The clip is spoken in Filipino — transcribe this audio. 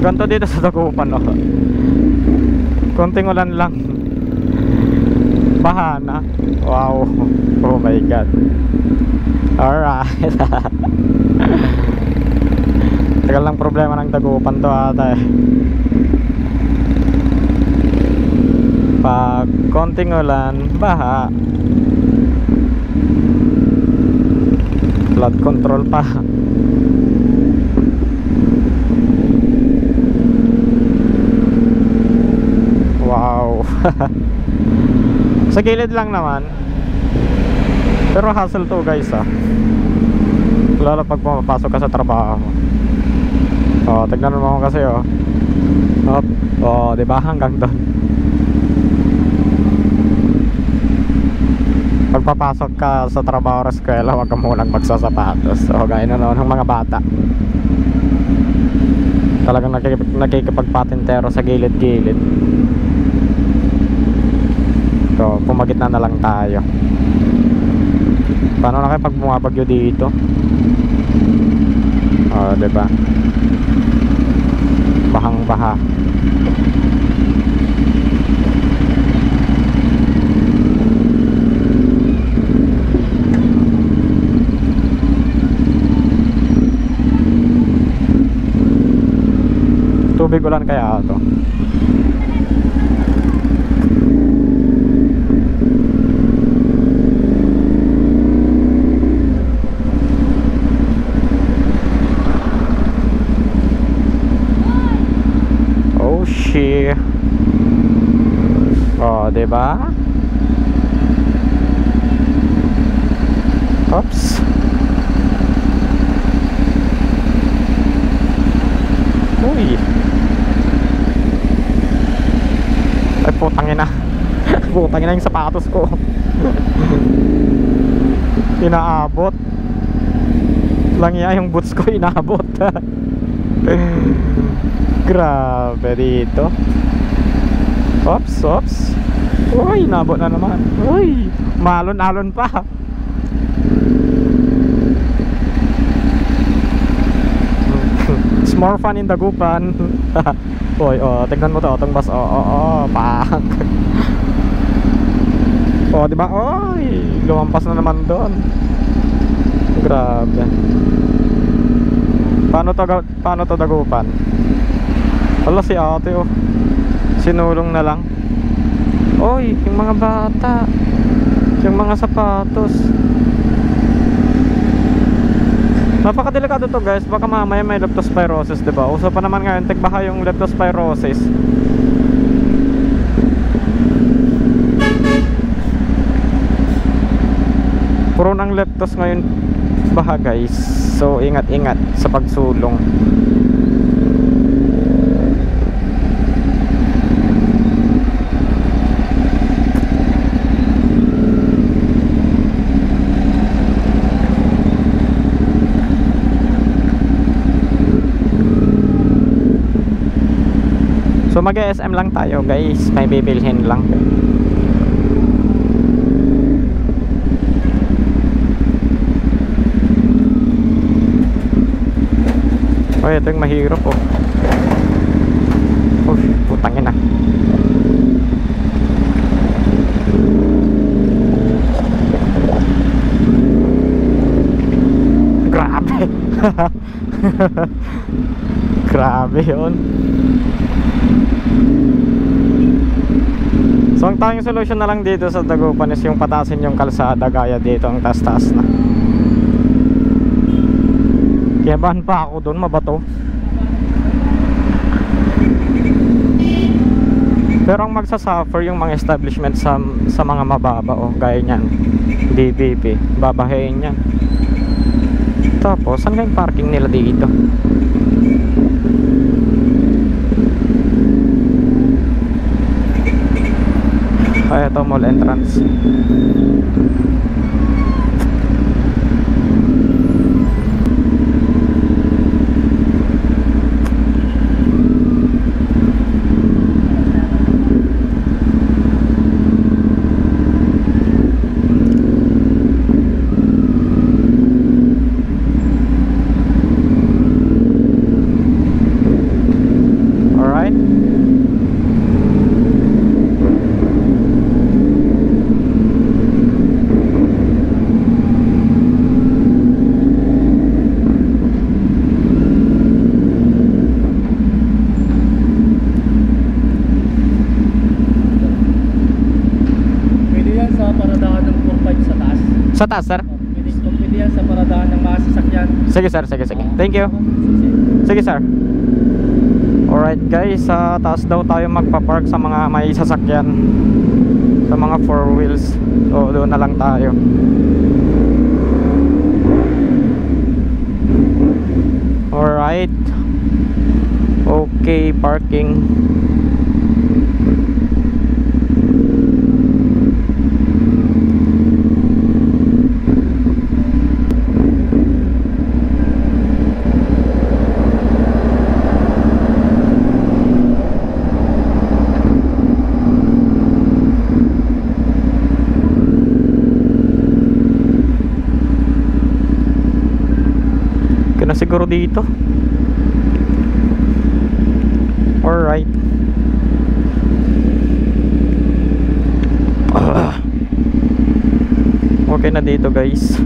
Ganto dito sa Dagupan, oh. Konting ulan lang, baha na. Wow. Oh my god. Alright. Tagal lang problema ng Dagupan to ata eh. Pag konting ulan, baha. Flood control pa. Wow. Sa gilid lang naman, pero hassle to guys ah. Lalo pag pumapasok ka sa trabaho. Oh, tignan mo kasi oh. Up. Oh, diba hanggang doon. Pagpapasok ka sa trabaho o eskwela, huwag ka munang magsasapatos. So gaya na noon ng mga bata, talagang nakikipagpatintero sa gilid-gilid. So pumagitna na lang tayo. Paano na kayo pag bumabagyo dito? Oh, diba? Bahang baha. Tubig ulan kaya ito. Oh shit. Oh, diba? Oops. Uy. Ay putangin na. Putangin na yung sapatos ko. Inaabot lang yan, yung boots ko inaabot. Grabe dito. Oops, oops. Uy, inabot na naman. Uy, malon-alon pa. It's more fun in Dagupan. Uy, oh, tignan mo to, itong bus. Oh, pak. Oh, diba? Uy, lumampas na naman doon. Grabe. Paano to Dagupan? Wala si ate oh. Sinulong na lang. Uy, yung mga bata, yung mga sapatos. Napakadelikado to guys, baka mamaya may leptospirosis, diba? Uso pa naman ngayon, tigbaha yung leptospirosis. Puro ng leptos ngayon baha guys. So ingat-ingat sa pagsulong. So mag-SM lang tayo guys, may bibilhin lang. Oh, ito yung mahirap oh. Oh, putangin na. Grabe. Grabe yun. So ang tanging solution na lang dito sa Dagupan is yung patasin yung kalsada, gaya dito ang taas-taas na. Kiyabahan pa ako doon, mabato. Pero ang magsasuffer yung mga establishment sa mga mababa oh, gaya nyan DBP, babahayin yan. Tapos saan kayong parking nila dito? Ay, ito mall entrance. Sa taas, sir? Pwede yan sa paradahan ng mga sasakyan. Sige, sir. Sige, sige. Thank you. Sige, sir. Alright, guys. Sa taas daw tayo magpa-park sa mga may sasakyan. Sa mga 4 wheels. So, doon na lang tayo. Alright. Okay, parking. Na siguro dito. Alright. Okay na dito, guys.